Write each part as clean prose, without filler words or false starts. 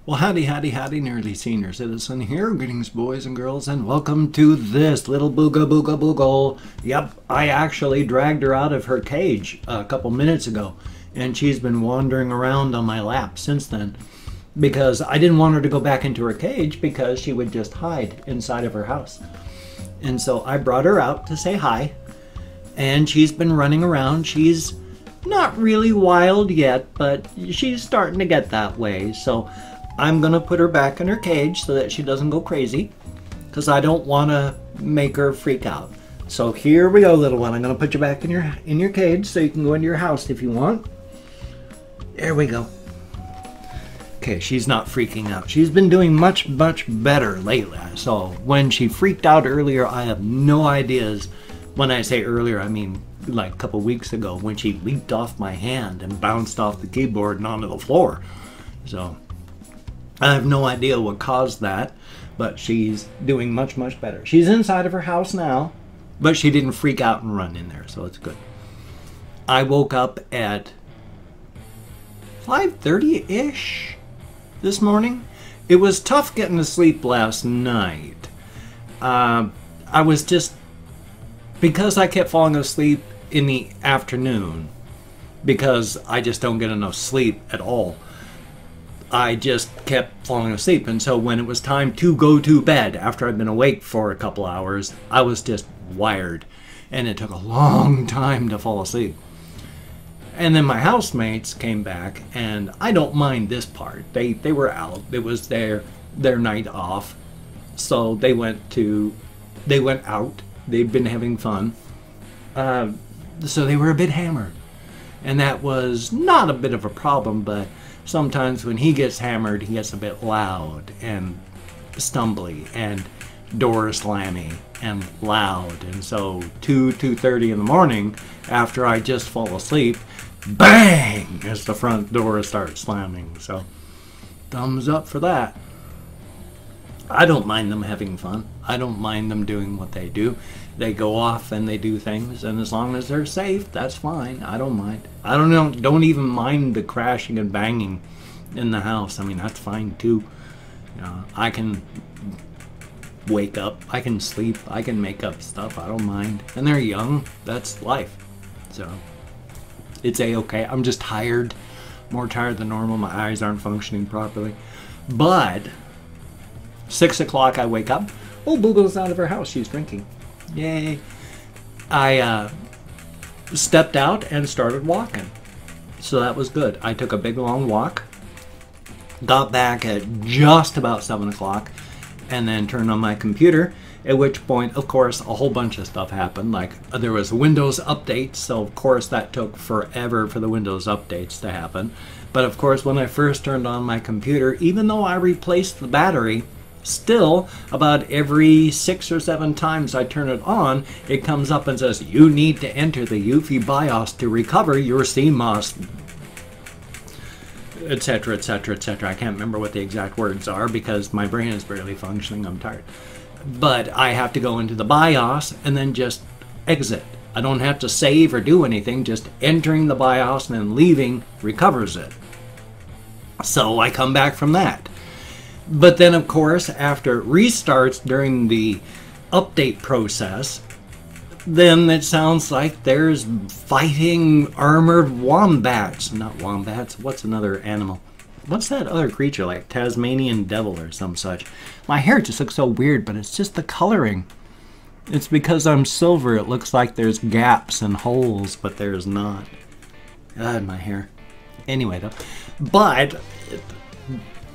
Well, howdy, howdy, howdy, nearly senior citizen here. Greetings, boys and girls, and welcome to this little booga booga boogle. Yep, I actually dragged her out of her cage a couple minutes ago, and she's been wandering around on my lap since then because I didn't want her to go back into her cage because she would just hide inside of her house. And so I brought her out to say hi, and she's been running around. She's not really wild yet, but she's starting to get that way. So I'm gonna put her back in her cage so that she doesn't go crazy, because I don't want to make her freak out. So here we go, little one. I'm gonna put you back in your cage so you can go into your house if you want. There we go. Okay, she's not freaking out. She's been doing much better lately. So when she freaked out earlier, I have no ideas. When I say earlier, I mean like a couple weeks ago when she leaped off my hand and bounced off the keyboard and onto the floor. So I have no idea what caused that, but she's doing much better. She's inside of her house now, but she didn't freak out and run in there, so it's good. I woke up at 5:30-ish this morning. It was tough getting to sleep last night. I was just, because I kept falling asleep in the afternoon, because I just don't get enough sleep at all, I just kept falling asleep. And so when it was time to go to bed, after I'd been awake for a couple hours, I was just wired. And it took a long time to fall asleep. And then my housemates came back, and I don't mind this part. They were out. It was their night off. So they went out. They'd been having fun. So they were a bit hammered. And that was not a bit of a problem, but sometimes when he gets hammered, he gets a bit loud and stumbly and door slammy and loud. And so 2:30 in the morning, after I just fall asleep, bang, as the front door starts slamming. So thumbs up for that. I don't mind them having fun. I don't mind them doing what they do. They go off and they do things, and as long as they're safe, that's fine. I don't mind. I don't even mind the crashing and banging in the house. I mean, that's fine too. You know, I can wake up, I can sleep, I can make up stuff. I don't mind. And they're young. That's life. So it's a-okay. I'm just tired, more tired than normal. My eyes aren't functioning properly. But 6 o'clock I wake up. Oh, Boogle's out of her house. She's drinking. Yay. I stepped out and started walking. So that was good. I took a big long walk. Got back at just about 7 o'clock. And then turned on my computer. At which point, of course, a whole bunch of stuff happened. Like, there was Windows updates. So, of course, that took forever for the Windows updates to happen. But, of course, when I first turned on my computer, even though I replaced the battery, still, about every 6 or 7 times I turn it on, it comes up and says, you need to enter the UEFI BIOS to recover your CMOS, etc., etc., etc. I can't remember what the exact words are because my brain is barely functioning. I'm tired. But I have to go into the BIOS and then just exit. I don't have to save or do anything. Just entering the BIOS and then leaving recovers it. So I come back from that. But then, of course, after it restarts during the update process, then it sounds like there's fighting armored wombats. Not wombats. What's another animal? What's that other creature, like Tasmanian devil or some such? My hair just looks so weird, but it's just the coloring. It's because I'm silver. It looks like there's gaps and holes, but there's not. God, my hair. Anyway, though. But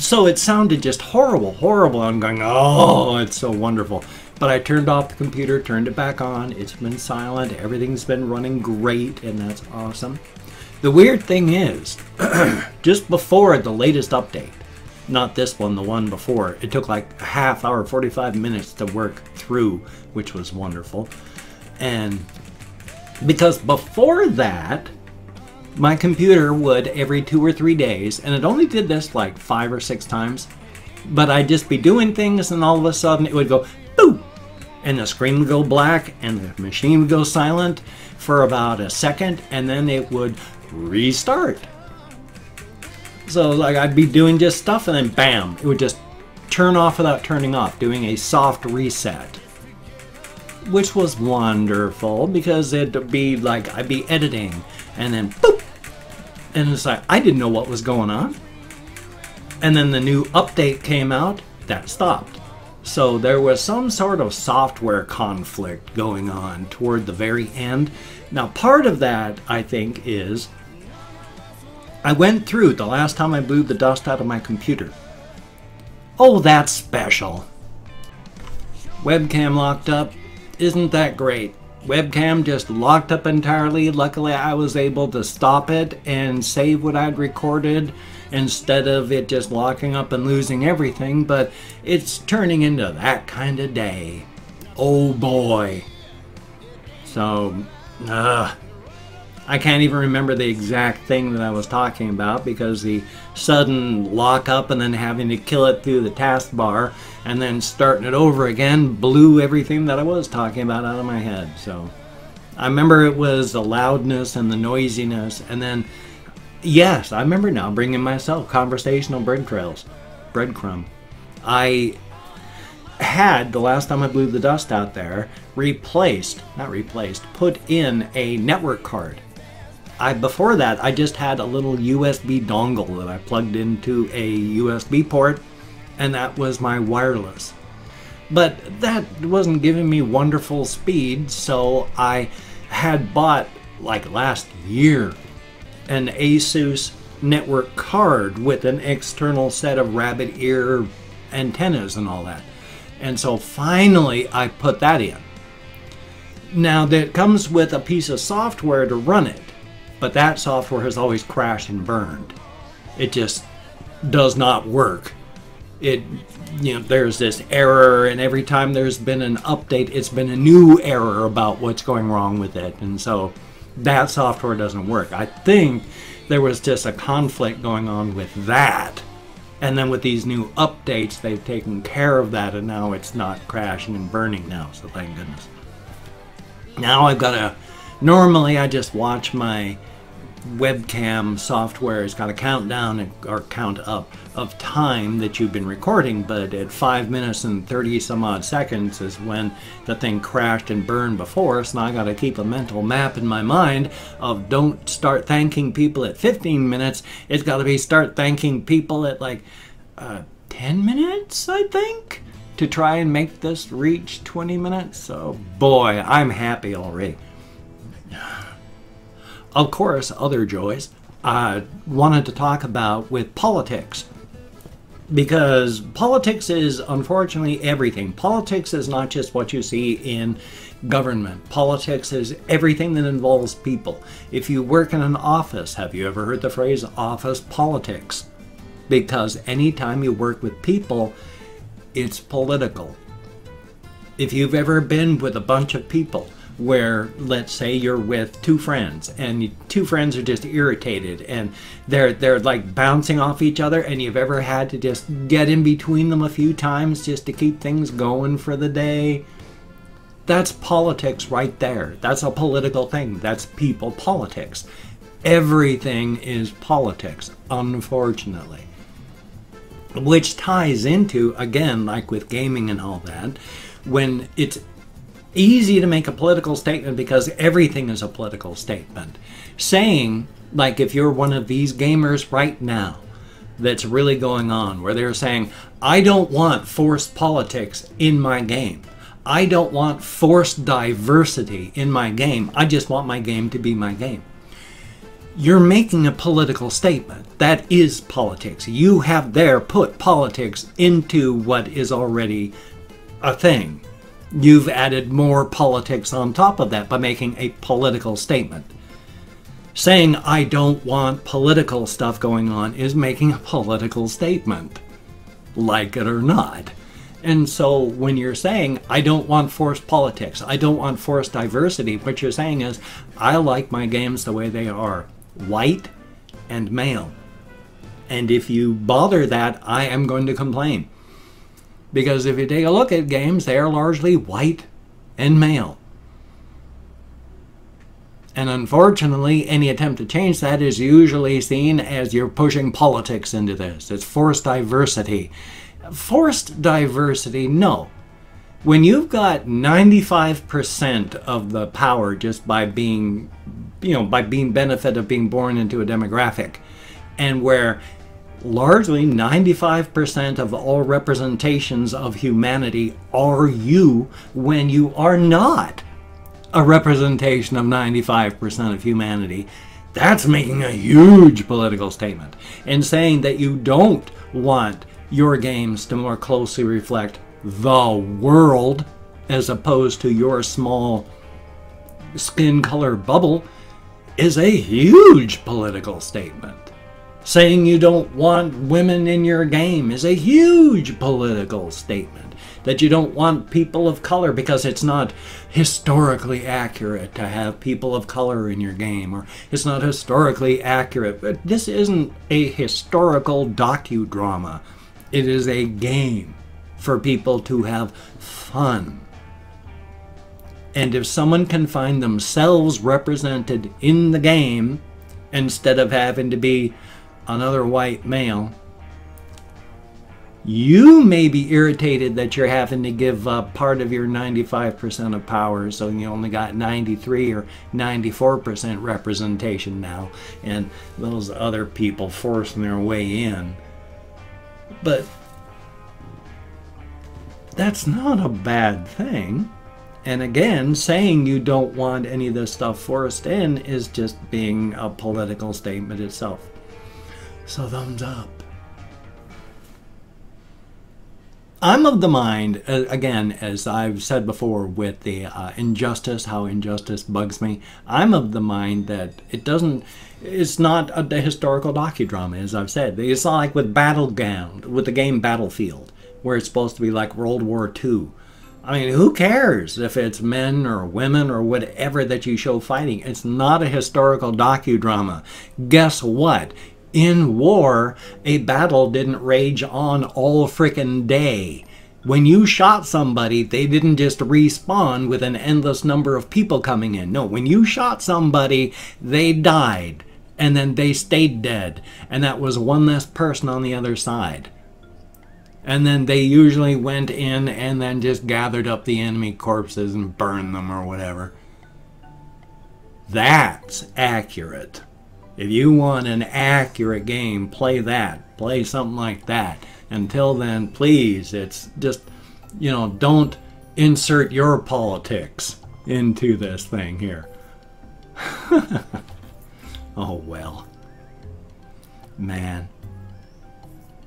so it sounded just horrible. I'm going, oh, it's so wonderful. But I turned off the computer, turned it back on. It's been silent. Everything's been running great, and that's awesome. The weird thing is, just before the latest update, not this one, the one before, it took like a half hour, 45 minutes to work through, which was wonderful. And because before that, my computer would, every 2 or 3 days, and it only did this like 5 or 6 times, but I'd just be doing things and all of a sudden it would go boop, and the screen would go black and the machine would go silent for about a second, and then it would restart. So like I'd be doing just stuff and then bam, it would just turn off without turning off, doing a soft reset. Which was wonderful because it'd be like I'd be editing and then boop, and it's like I didn't know what was going on. And then the new update came out, that stopped. So there was some sort of software conflict going on toward the very end. Now part of that, I think, is I went through the last time I blew the dust out of my computer. Oh, that's special. Webcam locked up. Isn't that great? Webcam just locked up entirely. Luckily, I was able to stop it and save what I'd recorded instead of it just locking up and losing everything. But it's turning into that kind of day. Oh boy. So, I can't even remember the exact thing that I was talking about because the sudden lock up and then having to kill it through the taskbar and then starting it over again blew everything that I was talking about out of my head. So I remember it was the loudness and the noisiness, and then yes, I remember now bringing myself conversational breadcrumb. I had, the last time I blew the dust out there, put in a network card. Before that, I just had a little USB dongle that I plugged into a USB port, and that was my wireless. But that wasn't giving me wonderful speed, so I had bought, like last year, an Asus network card with an external set of rabbit ear antennas and all that. And so finally I put that in. Now that comes with a piece of software to run it, but that software has always crashed and burned. It just does not work. There's this error, and every time there's been an update, it's been a new error about what's going wrong with it. And so that software doesn't work. I think there was just a conflict going on with that. And then with these new updates, they've taken care of that, and now it's not crashing and burning now, so thank goodness. Now I've got to, normally I just watch my webcam software. It's got a countdown or count up of time that you've been recording, but at 5 minutes and 30 some odd seconds is when the thing crashed and burned before. So now I got to keep a mental map in my mind of don't start thanking people at 15 minutes. It's got to be start thanking people at like 10 minutes, I think, to try and make this reach 20 minutes. So boy, I'm happy already. Of course, other joys I wanted to talk about with politics, because politics is unfortunately everything. Politics is not just what you see in government. Politics is everything that involves people. If you work in an office, have you ever heard the phrase office politics? Because anytime you work with people, it's political. If you've ever been with a bunch of people where, let's say you're with two friends and two friends are just irritated and they're like bouncing off each other, and you've ever had to just get in between them a few times just to keep things going for the day, that's politics right there. That's a political thing. That's people politics. Everything is politics, unfortunately. Which ties into, again, like with gaming and all that, when it's easy to make a political statement because everything is a political statement. Saying, like if you're one of these gamers right now that's really going on, where they're saying, I don't want forced politics in my game. I don't want forced diversity in my game. I just want my game to be my game. You're making a political statement. That is politics. You have there put politics into what is already a thing. You've added more politics on top of that by making a political statement. Saying I don't want political stuff going on is making a political statement, like it or not. And so when you're saying I don't want forced politics, I don't want forced diversity, what you're saying is I like my games the way they are, white and male. And if you bother that, I am going to complain. Because if you take a look at games, they are largely white and male. And unfortunately, any attempt to change that is usually seen as you're pushing politics into this. It's forced diversity. Forced diversity, no. When you've got 95% of the power just by being, benefit of being born into a demographic, and where largely 95% of all representations of humanity are you when you are not a representation of 95% of humanity, that's making a huge political statement and saying that you don't want your games to more closely reflect the world as opposed to your small skin color bubble is a huge political statement. Saying you don't want women in your game is a huge political statement. That you don't want people of color because it's not historically accurate to have people of color in your game, or it's not historically accurate. But this isn't a historical docudrama. It is a game for people to have fun. And if someone can find themselves represented in the game instead of having to be another white male, you may be irritated that you're having to give up part of your 95% of power, so you only got 93 or 94% representation now, and those other people forcing their way in. But that's not a bad thing. And again, saying you don't want any of this stuff forced in is just being a political statement itself. So thumbs up. I'm of the mind, again, as I've said before with the injustice, how injustice bugs me, I'm of the mind that it's not a historical docudrama, as I've said. It's not like with Battleground, with the game Battlefield, where it's supposed to be like World War II. I mean, who cares if it's men or women or whatever that you show fighting? It's not a historical docudrama. Guess what? In war, a battle didn't rage on all frickin' day. When you shot somebody, they didn't just respawn with an endless number of people coming in. No, when you shot somebody, they died, and then they stayed dead, and that was one less person on the other side. And then they usually went in and then just gathered up the enemy corpses and burned them or whatever. That's accurate. If you want an accurate game, play that. Play something like that. Until then, please, it's just, don't insert your politics into this thing here. Oh, well. Man.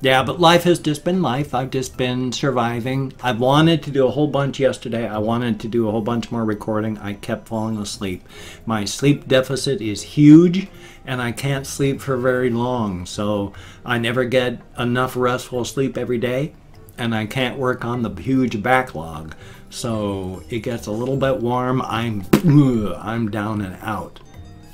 Yeah, but life has just been life. I've just been surviving. I wanted to do a whole bunch yesterday. I wanted to do a whole bunch more recording. I kept falling asleep. My sleep deficit is huge, and I can't sleep for very long. So I never get enough restful sleep every day, and I can't work on the huge backlog. So it gets a little bit warm. I'm down and out.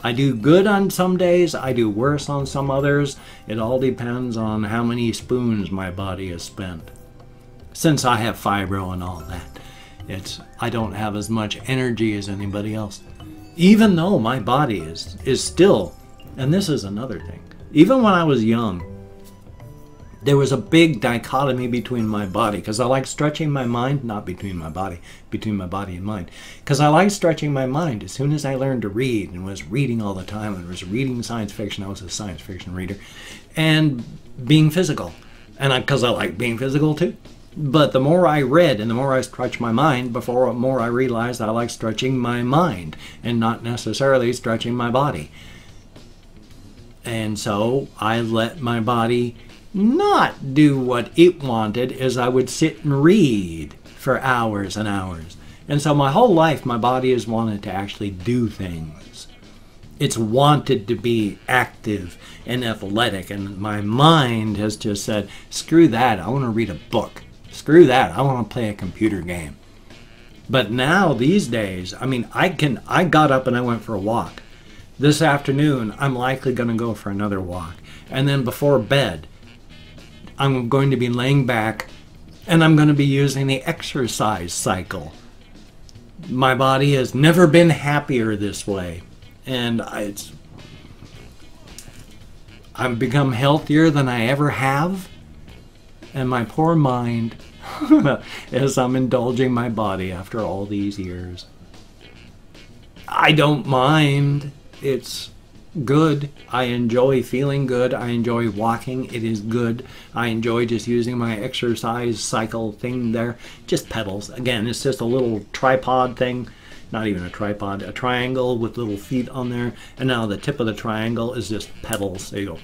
I do good on some days, I do worse on some others. It all depends on how many spoons my body has spent. Since I have fibro and all that, I don't have as much energy as anybody else. Even though my body is still, and this is another thing, even when I was young, there was a big dichotomy between my body, because I like stretching my mind, not between my body and mind, because I like stretching my mind. As soon as I learned to read and was reading all the time and was reading science fiction, I was a science fiction reader, and being physical, and because I like being physical too. But the more I read and the more I stretched my mind, the more I realized I like stretching my mind and not necessarily stretching my body. And so I let my body not do what it wanted, as I would sit and read for hours and hours. And so my whole life, my body has wanted to actually do things. It's wanted to be active and athletic, and my mind has just said, screw that, I want to read a book. Screw that, I want to play a computer game. But now, these days, I mean, I got up and I went for a walk. This afternoon, I'm likely going to go for another walk. And then before bed, I'm going to be laying back and I'm going to be using the exercise cycle. My body has never been happier this way. And I've become healthier than I ever have. And my poor mind, as I'm indulging my body after all these years. I don't mind. It's good. I enjoy feeling good. I enjoy walking. It is good. I enjoy just using my exercise cycle thing there. Just pedals. Again, it's just a little tripod thing. Not even a tripod. A triangle with little feet on there. And now the tip of the triangle is just pedals. There you go.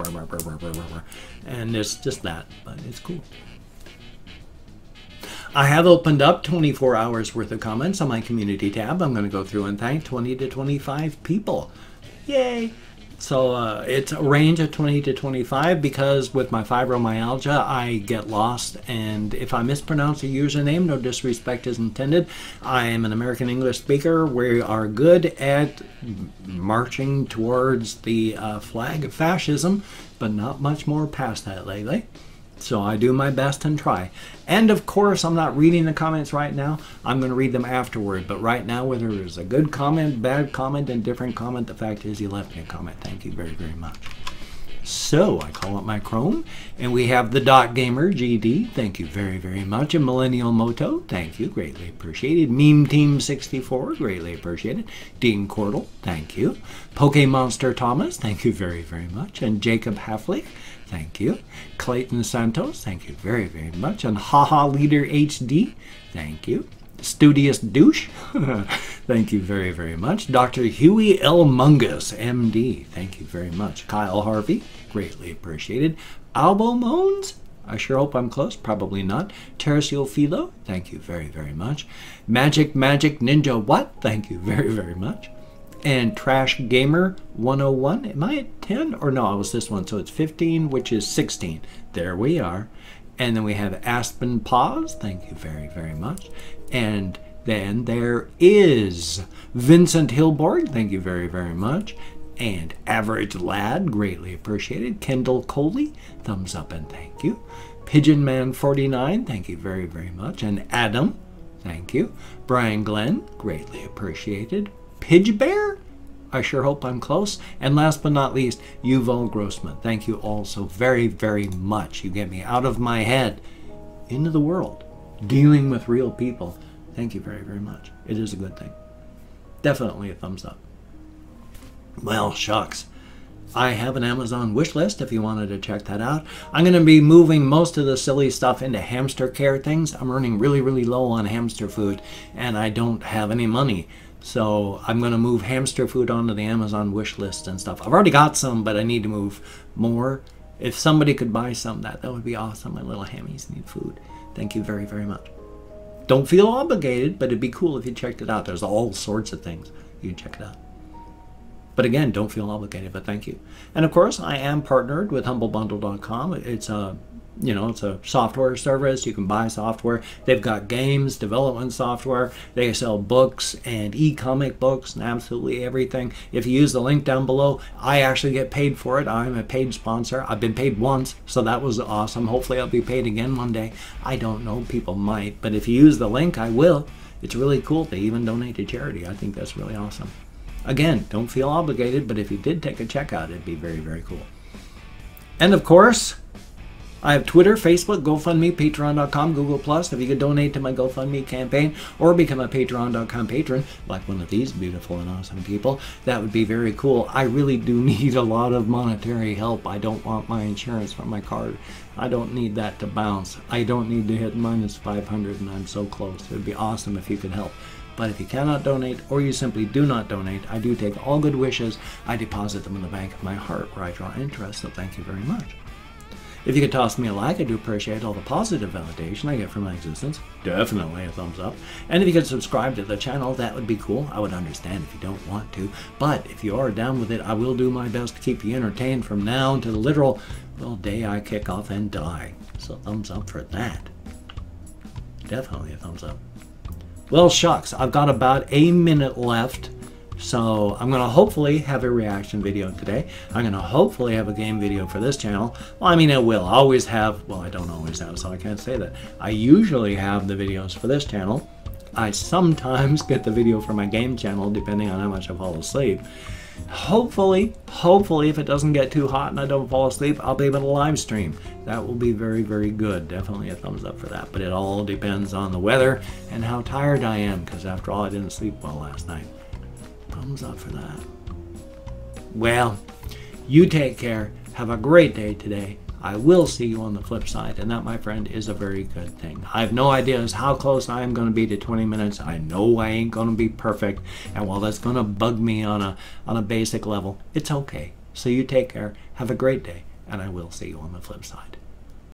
And it's just that. But it's cool. I have opened up 24 hours worth of comments on my community tab. I'm going to go through and thank 20 to 25 people. Yay! So it's a range of 20 to 25 because with my fibromyalgia, I get lost. And if I mispronounce a username, no disrespect is intended. I am an American English speaker. We are good at marching towards the flag of fascism, but not much more past that lately. So I do my best and try. And of course, I'm not reading the comments right now. I'm going to read them afterward. But right now, whether it's a good comment, bad comment, indifferent comment, the fact is you left me a comment. Thank you very, very much. So I call up my Chrome, and we have the Dot Gamer GD. Thank you very, very much. And Millennial Moto. Thank you. Greatly appreciated. Meme Team 64. Greatly appreciated. Dean Cordell. Thank you. Pokemonster Thomas. Thank you very, very much. And Jacob Halfley. Thank you. Clayton Santos, thank you very, very much. And Haha Leader HD, thank you. Studious Douche, thank you very, very much. Dr. Huey L. Mungus, MD, thank you very much. Kyle Harvey, greatly appreciated. Albo Moans, I sure hope I'm close, probably not. Tercio Philo, thank you very, very much. Magic Ninja What, thank you very, very much. And Trash Gamer 101. Am I at 10? Or no, I was this one. So it's 15, which is 16. There we are. And then we have Aspen Paws. Thank you very, very much. And then there is Vincent Hilborg. Thank you very, very much. And Average Lad. Greatly appreciated. Kendall Coley. Thumbs up and thank you. Pigeon Man 49. Thank you very, very much. And Adam. Thank you. Brian Glenn. Greatly appreciated. Pidge Bear? I sure hope I'm close. And last but not least, Yuval Grossman. Thank you all so very, very much. You get me out of my head into the world, dealing with real people. Thank you very, very much. It is a good thing. Definitely a thumbs up. Well, shucks. I have an Amazon wish list if you wanted to check that out. I'm going to be moving most of the silly stuff into hamster care things. I'm running really, really low on hamster food, and I don't have any money. So I'm going to move hamster food onto the Amazon wish list and stuff. I've already got some, but I need to move more. If somebody could buy some, that would be awesome. My little hammies need food. Thank you very, very much. Don't feel obligated, but it'd be cool if you checked it out. There's all sorts of things. You can check it out. But again, don't feel obligated, but thank you. And of course, I am partnered with humblebundle.com. It's a it's a software service. You can buy software. They've got games, development software. They sell books and e-comic books and absolutely everything. If you use the link down below, I actually get paid for it. I'm a paid sponsor. I've been paid once, so that was awesome. Hopefully I'll be paid again one day. I don't know. People might. But if you use the link, I will. It's really cool. They even donate to charity. I think that's really awesome. Again, don't feel obligated, but if you did take a checkout, it'd be very, very cool. And of course, I have Twitter, Facebook, GoFundMe, Patreon.com, Google+. If you could donate to my GoFundMe campaign or become a Patreon.com patron, like one of these beautiful and awesome people, that would be very cool. I really do need a lot of monetary help. I don't want my insurance from my card. I don't need that to bounce. I don't need to hit -500, and I'm so close. It would be awesome if you could help. But if you cannot donate, or you simply do not donate, I do take all good wishes. I deposit them in the bank of my heart, where I draw interest, so thank you very much. If you could toss me a like, I do appreciate all the positive validation I get from my existence. Definitely a thumbs up. And if you could subscribe to the channel, that would be cool. I would understand if you don't want to. But if you are down with it, I will do my best to keep you entertained from now until the literal, well, day I kick off and die. So thumbs up for that. Definitely a thumbs up. Well, shucks. I've got about a minute left. So I'm going to hopefully have a reaction video today. I'm going to hopefully have a game video for this channel. Well, I mean, I will always have, well, I don't always have, so I can't say that. I usually have the videos for this channel. I sometimes get the video for my game channel, depending on how much I fall asleep. Hopefully, if it doesn't get too hot and I don't fall asleep, I'll be able to live stream. That will be very, very good. Definitely a thumbs up for that. But it all depends on the weather and how tired I am, because after all, I didn't sleep well last night. Thumbs up for that. Well, you take care. Have a great day today. I will see you on the flip side, and that, my friend, is a very good thing. I have no idea as how close I am going to be to 20 minutes. I know I ain't going to be perfect, and while that's going to bug me on a basic level, it's okay. So you take care, have a great day, and I will see you on the flip side.